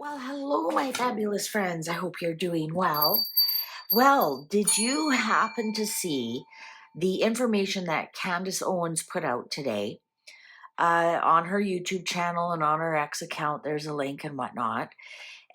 Well, hello, my fabulous friends. I hope you're doing well. Well, did you happen to see the information that Candace Owens put out today on her YouTube channel and on her X account? There's a link and whatnot.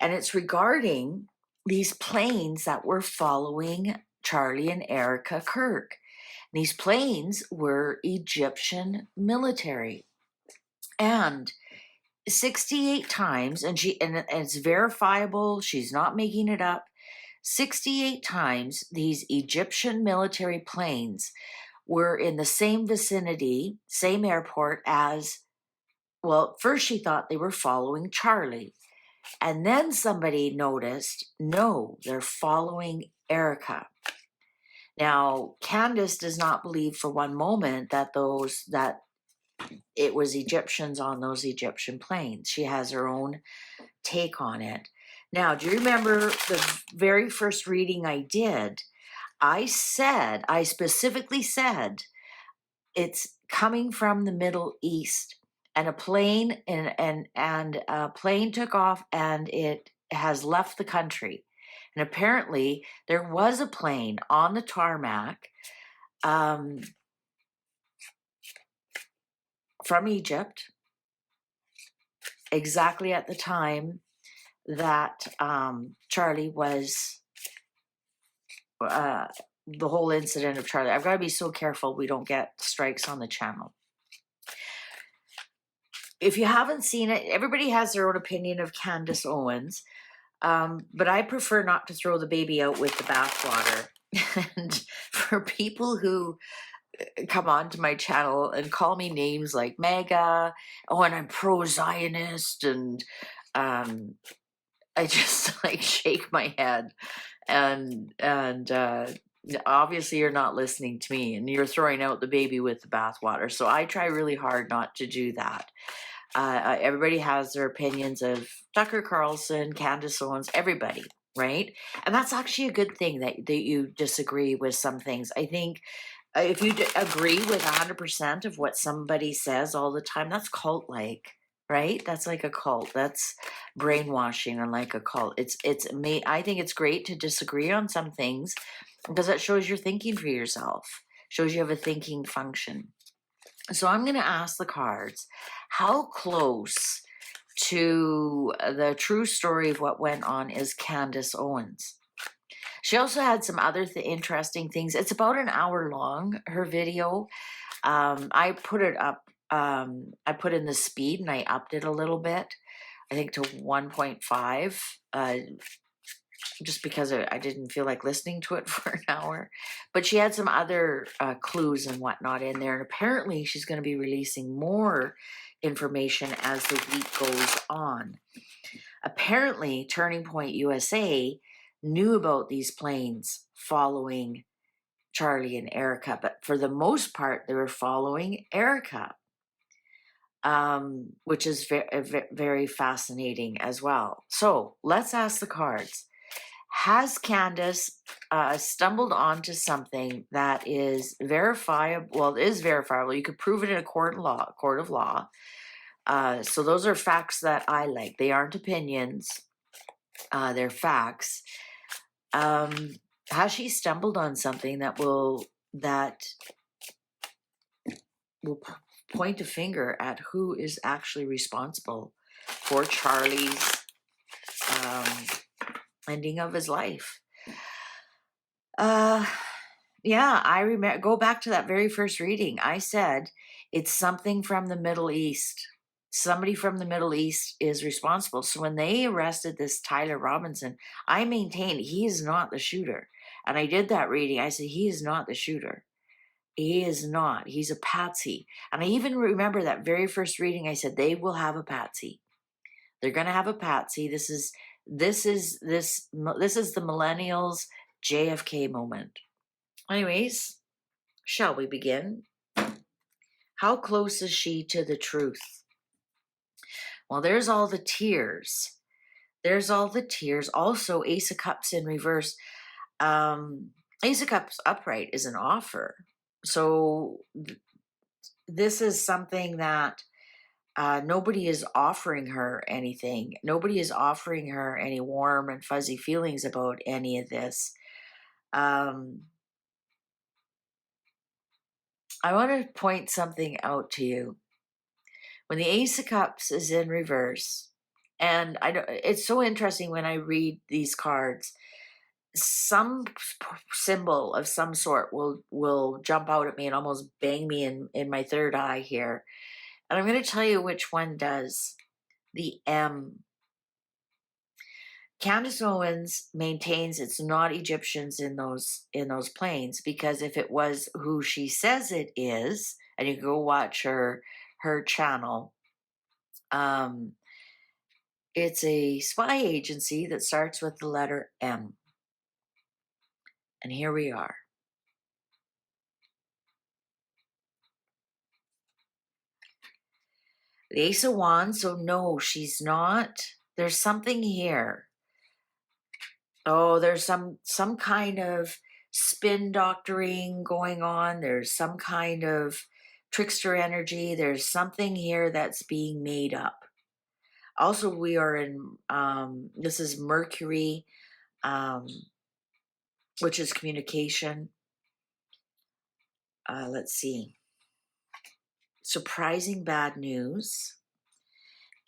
And it's regarding these planes that were following Charlie and Erica Kirk. These planes were Egyptian military. And 68 times, and it's verifiable, she's not making it up. 68 times these Egyptian military planes were in the same vicinity, same airport as, well, first she thought they were following Charlie. And then somebody noticed, no, they're following Erica. Now, Candace does not believe for one moment that it was Egyptians on those Egyptian planes. She has her own take on it. Now, do you remember the very first reading I did? I specifically said, it's coming from the Middle East, and a plane and a plane took off and it has left the country. And apparently there was a plane on the tarmac from Egypt exactly at the time that Charlie was, the whole incident of Charlie. I've got to be so careful we don't get strikes on the channel. If you haven't seen it, everybody has their own opinion of Candace Owens, but I prefer not to throw the baby out with the bathwater. And for people who come on to my channel and call me names like MAGA, and I'm pro-Zionist, and I just like shake my head, and obviously you're not listening to me, and you're throwing out the baby with the bathwater. So I try really hard not to do that. Everybody has their opinions of Tucker Carlson, Candace Owens, everybody, right? And that's actually a good thing that you disagree with some things. I think if you agree with 100% of what somebody says all the time, that's cult-like, right? That's like a cult. That's brainwashing and like a cult. I think it's great to disagree on some things because that shows you're thinking for yourself, shows you have a thinking function. So I'm going to ask the cards, how close to the true story of what went on is Candace Owens? She also had some other interesting things. It's about an hour long, her video. I put it up, I put in the speed and I upped it a little bit, I think to 1.5, just because I didn't feel like listening to it for an hour. But she had some other clues and whatnot in there. And apparently she's going to be releasing more information as the week goes on. Apparently, Turning Point USA knew about these planes following Charlie and Erica, but for the most part, they were following Erica, which is very fascinating as well. So let's ask the cards. Has Candace stumbled onto something that is verifiable? Well, it is verifiable. You could prove it in a court of law. So those are facts that I like. They aren't opinions. They're facts. Has she stumbled on something that will point a finger at who is actually responsible for Charlie's ending of his life? Yeah, I remember, go back to that very first reading. I said, it's something from the Middle East. Somebody from the Middle East is responsible. So when they arrested this Tyler Robinson, I maintained he is not the shooter. And I did that reading. I said, he is not the shooter. He is not. He's a patsy. And I even remember that very first reading, I said, they will have a patsy. They're going to have a patsy. This is the millennials JFK moment. Anyways, shall we begin? How close is she to the truth? Well, there's all the tears. There's all the tears. Also, Ace of Cups in reverse. Ace of Cups upright is an offer. So this is something that Nobody is offering her anything. Nobody is offering her any warm and fuzzy feelings about any of this. Um, I want to point something out to you. When the Ace of Cups is in reverse, and I don't, it's so interesting when I read these cards. Some symbol of some sort will jump out at me and almost bang me in my third eye here, and I'm going to tell you which one does. The M. Candace Owens maintains it's not Egyptians in those planes, because if it was who she says it is, and you go watch her channel, um, it's a spy agency that starts with the letter M. And here we are. The Ace of Wands, so no, she's not. There's something here. Oh, there's some kind of spin doctoring going on. There's some kind of trickster energy. There's something here that's being made up. Also, we are in, this is Mercury, um, which is communication. Let's see. Surprising bad news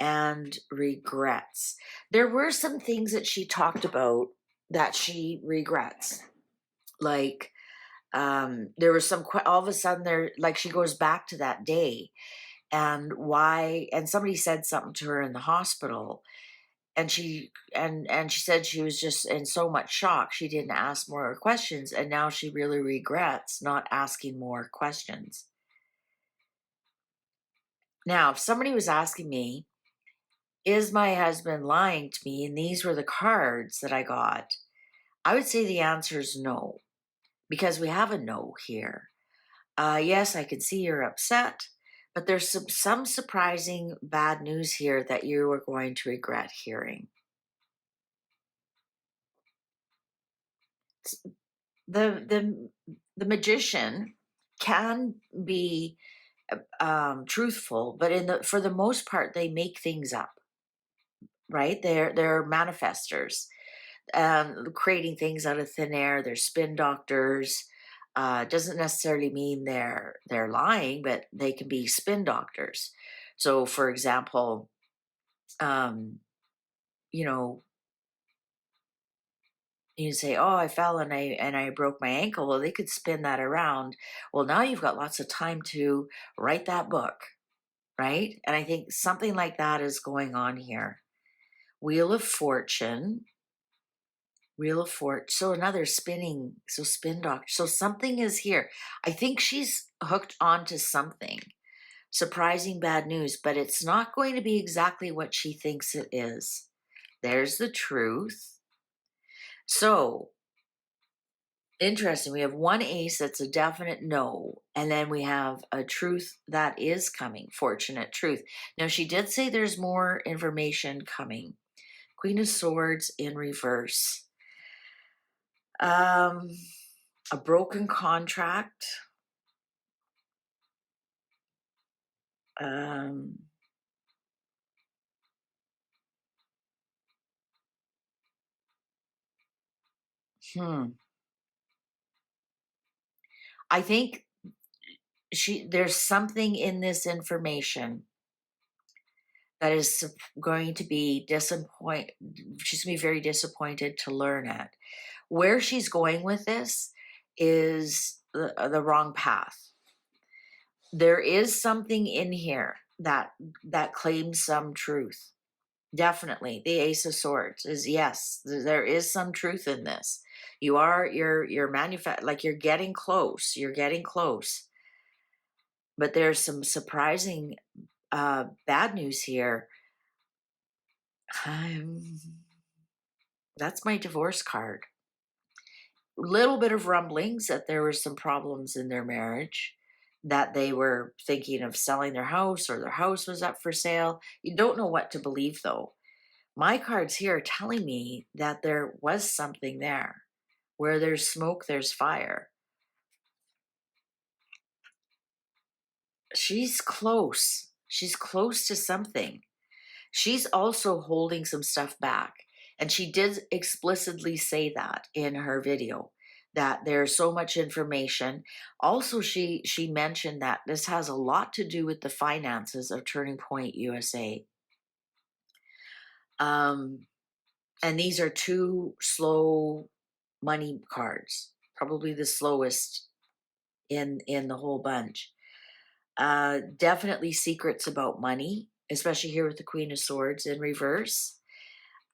and regrets. There were some things that she talked about that she regrets. Like, there was some, all of a sudden there, like she goes back to that day and why, and somebody said something to her in the hospital, and she said she was just in so much shock she didn't ask more questions, and now she really regrets not asking more questions. Now, if somebody was asking me, is my husband lying to me, and these were the cards that I got, I would say the answer is no, because we have a no here. Yes, I can see you're upset, but there's some surprising bad news here that you are going to regret hearing. The magician can be truthful, but for the most part, they make things up, right? They're manifestors, creating things out of thin air. They're spin doctors. Doesn't necessarily mean they're lying, but they can be spin doctors. So, for example, um, you know, you say, "Oh, I fell and I broke my ankle." Well, they could spin that around. Well, now you've got lots of time to write that book, right? And I think something like that is going on here. Wheel of Fortune. Wheel of Fortune. So another spinning. So spin doctor. So something is here. I think she's hooked onto something. Surprising bad news, but it's not going to be exactly what she thinks it is. There's the truth. So interesting. We have one ace that's a definite no, and then we have a truth that is coming. Fortunate truth. Now, she did say there's more information coming. Queen of Swords in reverse. A broken contract. Um, hmm. I think there's something in this information that is going to be disappoint. She's going to be very disappointed to learn it. Where she's going with this is the wrong path. There is something in here that claims some truth. Definitely, the Ace of Swords is, yes, there is some truth in this. You're like you're getting close. You're getting close, but there's some surprising bad news here. Um, that's my divorce card. Little bit of rumblings that there were some problems in their marriage, that they were thinking of selling their house, or their house was up for sale. You don't know what to believe, though. My cards here are telling me that there was something there. Where there's smoke, there's fire. She's close. She's close to something. She's also holding some stuff back. And she did explicitly say that in her video, that there's so much information. Also, she mentioned that this has a lot to do with the finances of Turning Point USA. And these are two slow money cards, probably the slowest in the whole bunch. Definitely secrets about money, especially here with the Queen of Swords in reverse.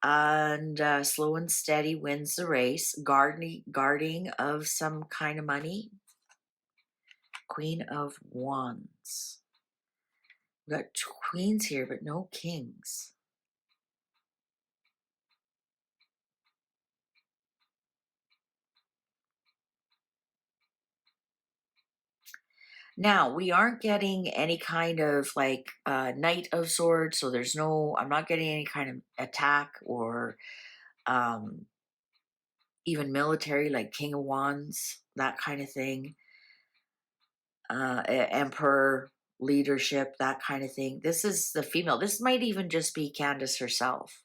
And slow and steady wins the race. Guarding of some kind of money. Queen of Wands. We've got queens here, but no kings. Now, we aren't getting any kind of like Knight of Swords, so there's no, I'm not getting any kind of attack or um, even military, like King of Wands, that kind of thing. Emperor, leadership, that kind of thing. This is the female. This might even just be Candace herself.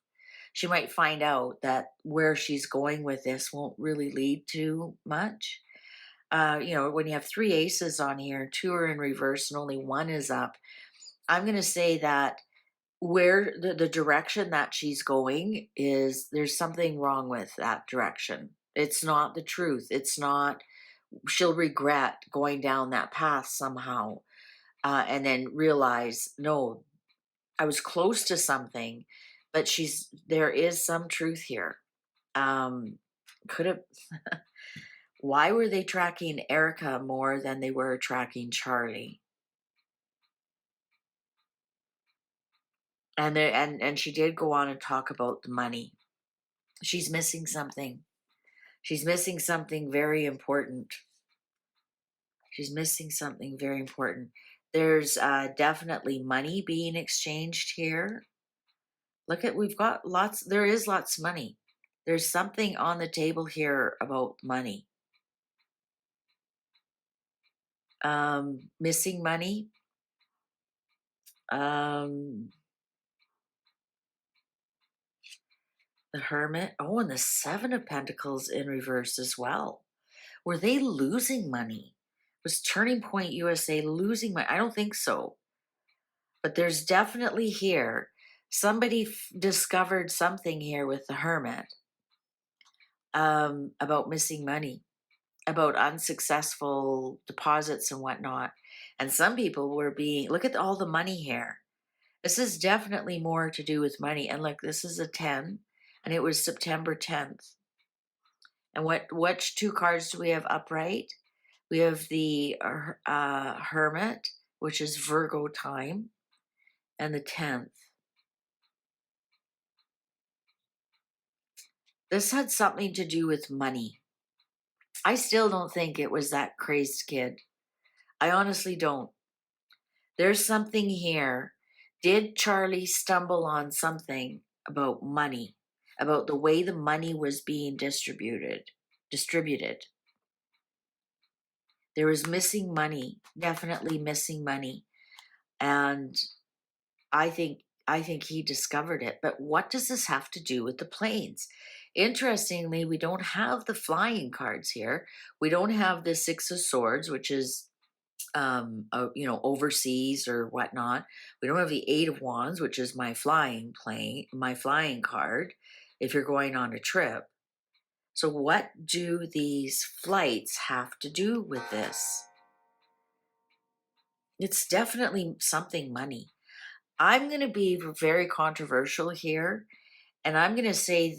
She might find out that where she's going with this won't really lead to much. When you have three aces on here, two are in reverse and only one is up, I'm going to say that where the direction that she's going is, there's something wrong with that direction. It's not the truth. It's not, she'll regret going down that path somehow, and then realize, no, I was close to something, but there is some truth here. Could have, why were they tracking Erica more than they were tracking Charlie? And she did go on and talk about the money. She's missing something. She's missing something very important. She's missing something very important. There's definitely money being exchanged here. Look at, we've got lots, there is lots of money. There's something on the table here about money. Missing money. The Hermit. Oh, and the Seven of Pentacles in reverse as well. Were they losing money? Was Turning Point USA losing money? I don't think so. But there's definitely here, somebody discovered something here with the Hermit, about missing money, about unsuccessful deposits and whatnot. And some people were being, look at all the money here. This is definitely more to do with money. And look, this is a 10, and it was September 10th. And what two cards do we have upright? We have the Hermit, which is Virgo time, and the 10th. This had something to do with money. I still don't think it was that crazed kid. I honestly don't. There's something here. Did Charlie stumble on something about money, about the way the money was being distributed? There was missing money, definitely missing money. And I think he discovered it. But what does this have to do with the planes? Interestingly, we don't have the flying cards here. We don't have the Six of Swords, which is overseas or whatnot. We don't have the Eight of Wands, which is my flying card if you're going on a trip. So what do these flights have to do with this? It's definitely something money. I'm going to be very controversial here, and I'm going to say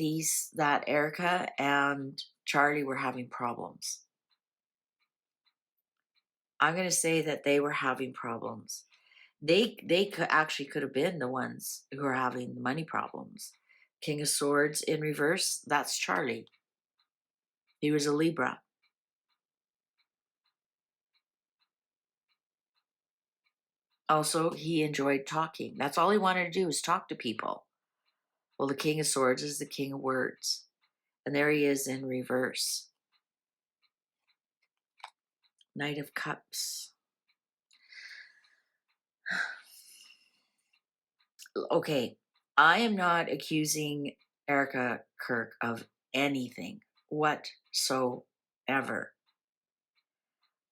that Erica and Charlie were having problems. I'm going to say that they were having problems. They could have been the ones who are having the money problems. King of Swords in reverse, that's Charlie. He was a Libra. Also, he enjoyed talking. That's all he wanted to do, was talk to people. Well, the King of Swords is the King of Words. And there he is in reverse. Knight of Cups. Okay, I am not accusing Erica Kirk of anything whatsoever,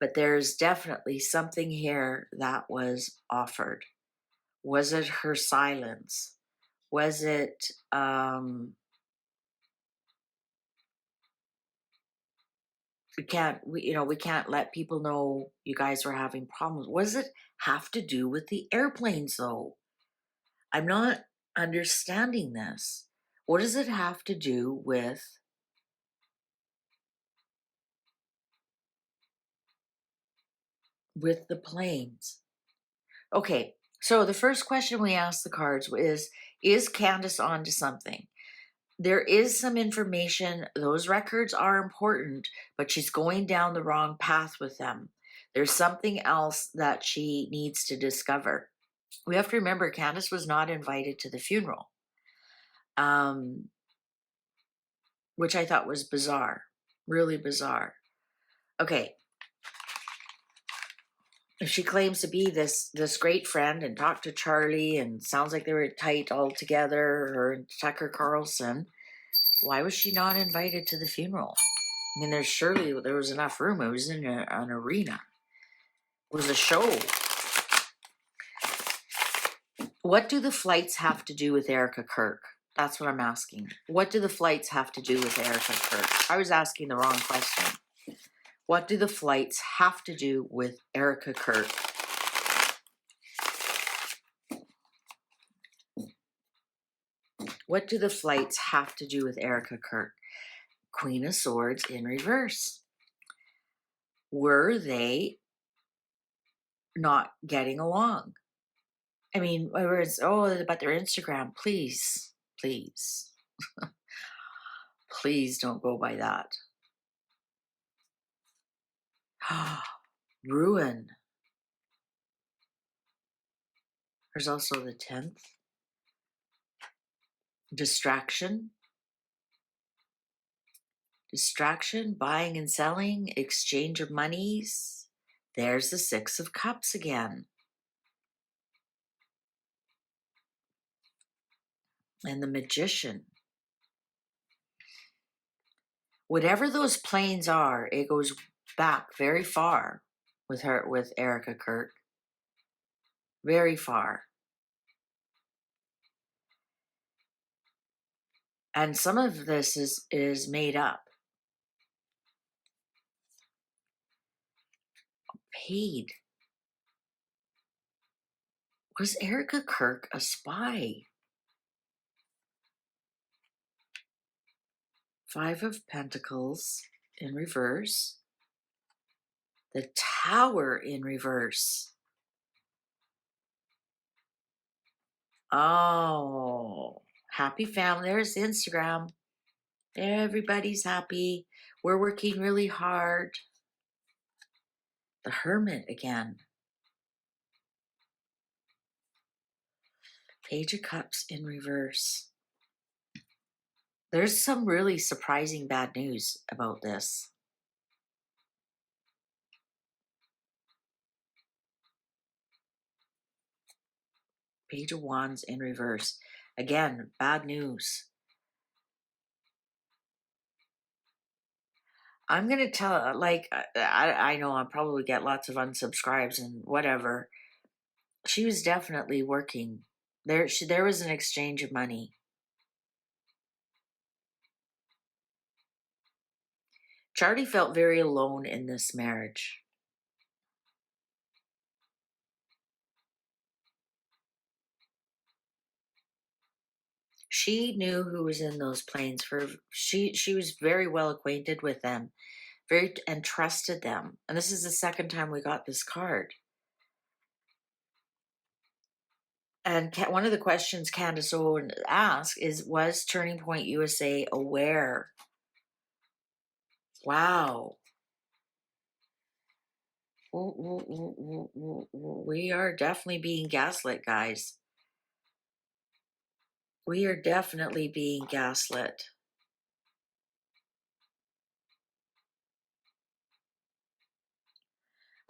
but there's definitely something here that was offered. Was it her silence? Was it we can't let people know you guys were having problems. What does it have to do with the airplanes though? I'm not understanding this. What does it have to do with the planes? Okay, so the first question we asked the cards is Candace on to something? There is some information, those records are important, but she's going down the wrong path with them. There's something else that she needs to discover. We have to remember Candace was not invited to the funeral, um, which I thought was bizarre, really bizarre. Okay, if she claims to be this great friend and talked to Charlie and sounds like they were tight all together, her and Tucker Carlson, why was she not invited to the funeral? I mean, there was enough room. It was in an arena. It was a show. What do the flights have to do with Erica Kirk? That's what I'm asking. What do the flights have to do with Erica Kirk? I was asking the wrong question. What do the flights have to do with Erica Kirk? What do the flights have to do with Erica Kirk? Queen of Swords in reverse. Were they not getting along? I mean, it's about their Instagram. Please, please, please don't go by that. Ruin. There's also the 10th. Distraction. Distraction, buying and selling, exchange of monies. There's the 6 of Cups again. And the Magician. Whatever those planes are, it goes back very far with Erica Kirk. Very far. And some of this is made up. Paid. Was Erica Kirk a spy? 5 of Pentacles in reverse. The Tower in reverse. Oh, happy family. There's Instagram. Everybody's happy. We're working really hard. The Hermit again. Page of Cups in reverse. There's some really surprising bad news about this. Page of Wands in reverse. Again, bad news. I'm going to tell, I know I'll probably get lots of unsubscribes and whatever. She was definitely working. There was an exchange of money. Charlie felt very alone in this marriage. She knew who was in those planes. She was very well acquainted with them, and trusted them. And this is the second time we got this card. And one of the questions Candace Owens asked was Turning Point USA aware? Wow. We are definitely being gaslit, guys. We are definitely being gaslit.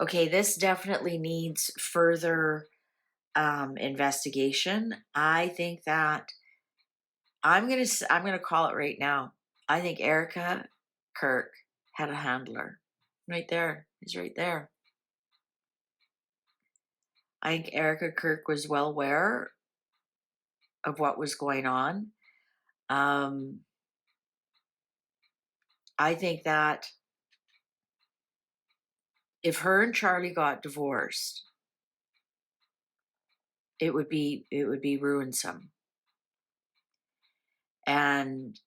Okay, this definitely needs further investigation. I think that I'm gonna call it right now. I think Erica Kirk had a handler. Right there. He's right there. I think Erica Kirk was well aware of what was going on. Um, I think that if her and Charlie got divorced, it would be ruinsome. And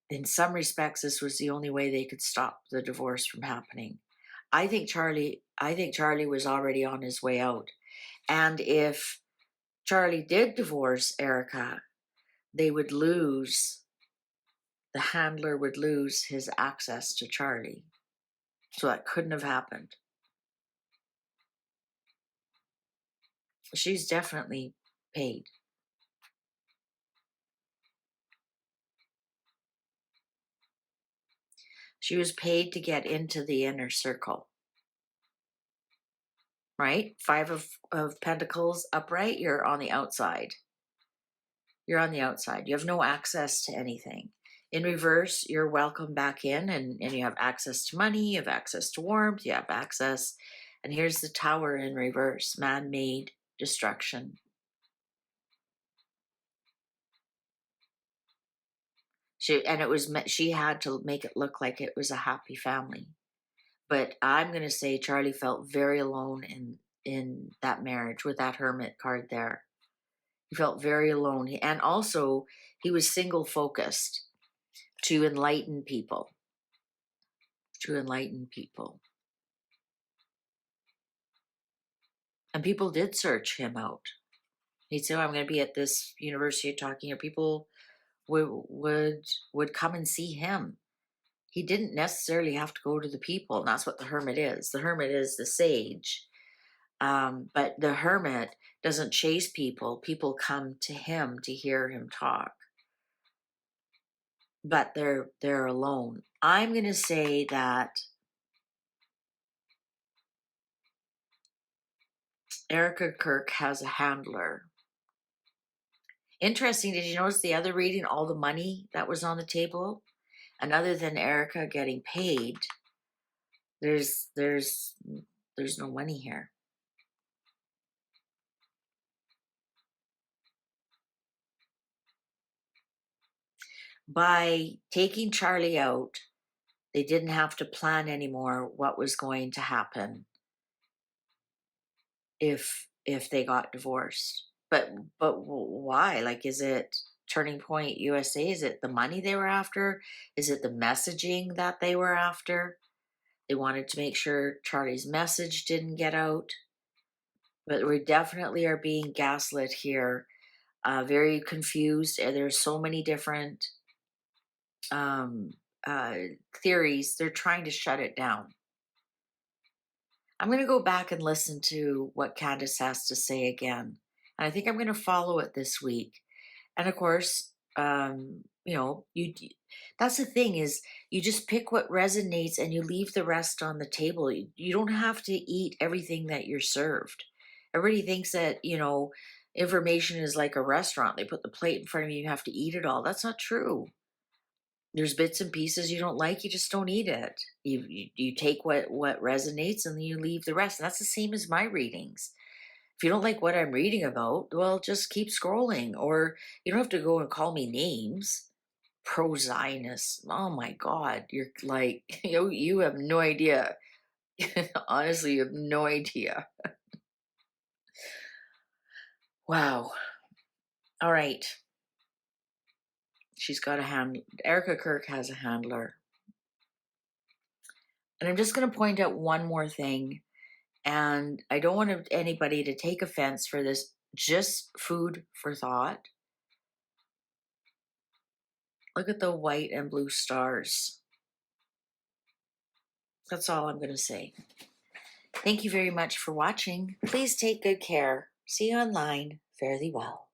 in some respects, this was the only way they could stop the divorce from happening. I think Charlie was already on his way out. And if Charlie did divorce Erica, they would lose, the handler would lose his access to Charlie. So that couldn't have happened. She's definitely paid. She was paid to get into the inner circle. Right? Five of Pentacles upright, you're on the outside. You're on the outside. You have no access to anything. In reverse, you're welcome back in, and you have access to money, you have access to warmth, you have access. And here's the Tower in reverse, man-made destruction. She had to make it look like it was a happy family. But I'm going to say Charlie felt very alone in that marriage with that Hermit card there. He felt very alone. And also, he was single focused to enlighten people. To enlighten people. And people did search him out. He'd say, oh, I'm going to be at this university talking here. People would come and see him. He didn't necessarily have to go to the people. And that's what the Hermit is. The Hermit is the sage. But the Hermit doesn't chase people. People come to him to hear him talk. But they're alone. I'm going to say that Erica Kirk has a handler. Interesting, did you notice the other reading, all the money that was on the table? And other than Erica getting paid, there's no money here. By taking Charlie out, they didn't have to plan anymore what was going to happen if they got divorced. But why? Like, is it Turning Point USA? Is it the money they were after? Is it the messaging that they were after? They wanted to make sure Charlie's message didn't get out. But we definitely are being gaslit here. Very confused. There's so many different theories. They're trying to shut it down. I'm going to go back and listen to what Candace has to say again. And I think I'm going to follow it this week. And of course, that's the thing, is you just pick what resonates and you leave the rest on the table. You don't have to eat everything that you're served. Everybody thinks that, information is like a restaurant. They put the plate in front of you, you have to eat it all. That's not true. There's bits and pieces you don't like, you just don't eat it. You take what resonates and then you leave the rest. And that's the same as my readings. If you don't like what I'm reading about, well, just keep scrolling, or you don't have to go and call me names. Pro-Zionist. Oh my God. You're like, you have no idea. Honestly, you have no idea. Wow. All right. She's got a handler. Erica Kirk has a handler. And I'm just going to point out one more thing. And I don't want anybody to take offense for this. Just food for thought. Look at the white and blue stars. That's all I'm going to say. Thank you very much for watching. Please take good care. See you online. Fare thee well.